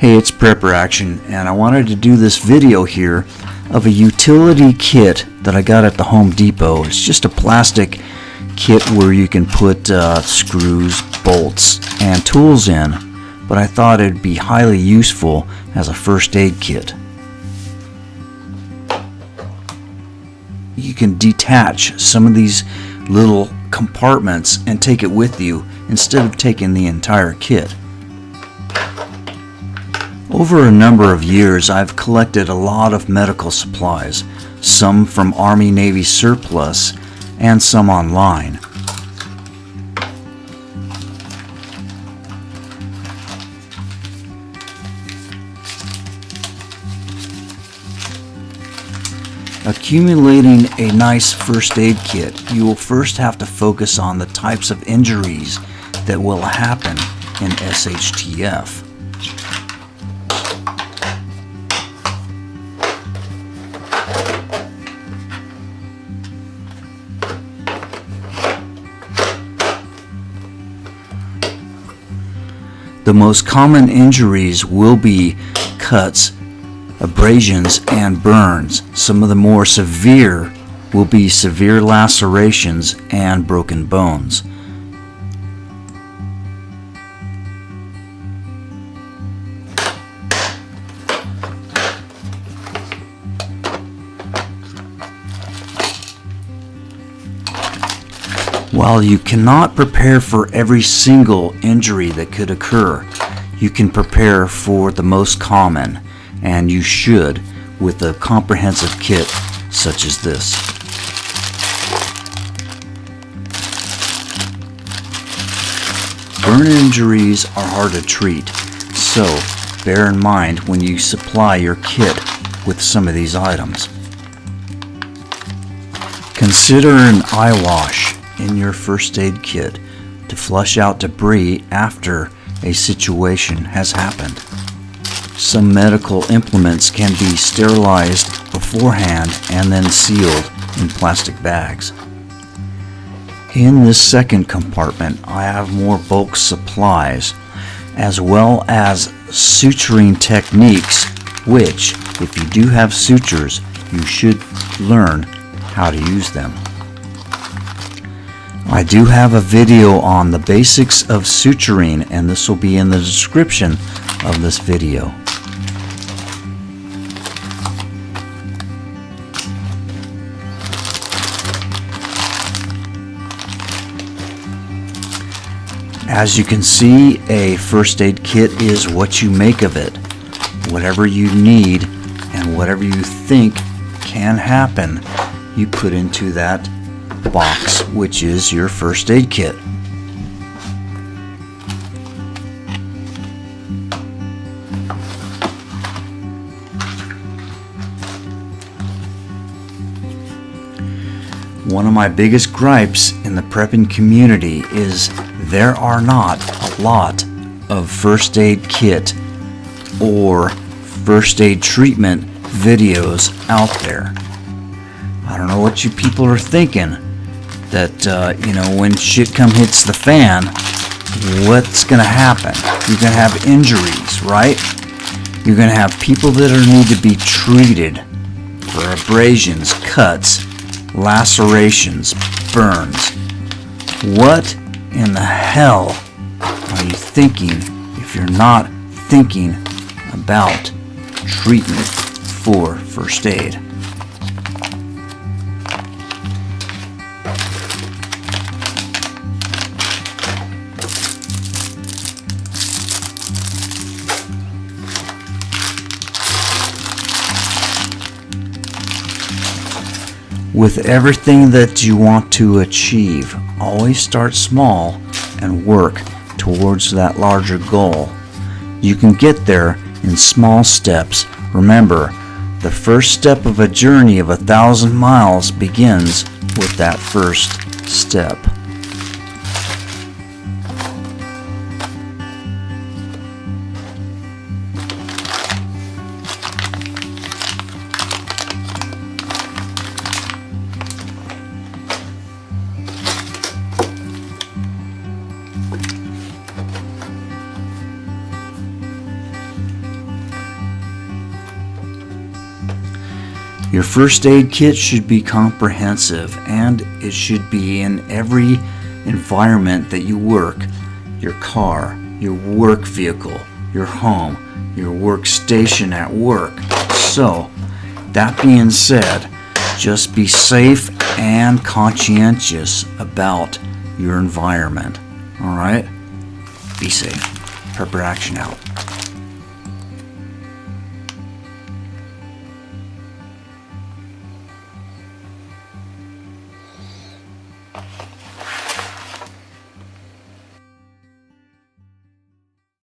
Hey, it's Prepper Action, and I wanted to do this video here of a utility kit that I got at the Home Depot. It's just a plastic kit where you can put screws, bolts, and tools in, but I thought it'd be highly useful as a first aid kit. You can detach some of these little compartments and take it with you instead of taking the entire kit. Over a number of years, I've collected a lot of medical supplies, some from Army-Navy surplus and some online. Accumulating a nice first aid kit, you will first have to focus on the types of injuries that will happen in SHTF. The most common injuries will be cuts, abrasions, and burns. Some of the more severe will be severe lacerations and broken bones. While you cannot prepare for every single injury that could occur, you can prepare for the most common, and you should with a comprehensive kit such as this. Burn injuries are hard to treat, so bear in mind when you supply your kit with some of these items. Consider an eye wash in your first aid kit to flush out debris after a situation has happened. Some medical implements can be sterilized beforehand and then sealed in plastic bags. In this second compartment, I have more bulk supplies as well as suturing techniques, which, if you do have sutures, you should learn how to use them. I do have a video on the basics of suturing, and this will be in the description of this video. As you can see, a first aid kit is what you make of it. Whatever you need and whatever you think can happen, you put into that box, which is your first aid kit. One of my biggest gripes in the prepping community is there are not a lot of first aid kit or first aid treatment videos out there. I don't know what you people are thinking, that when shit hits the fan, what's gonna happen? You're gonna have injuries, right? You're gonna have people that need to be treated for abrasions, cuts, lacerations, burns. What in the hell are you thinking if you're not thinking about treatment for first aid? With everything that you want to achieve, always start small and work towards that larger goal. You can get there in small steps. Remember, the first step of a journey of 1,000 miles begins with that first step. Your first aid kit should be comprehensive, and it should be in every environment that you work. Your car, your work vehicle, your home, your workstation at work. So, that being said, just be safe and conscientious about your environment. Alright? Be safe. Prepper Action out.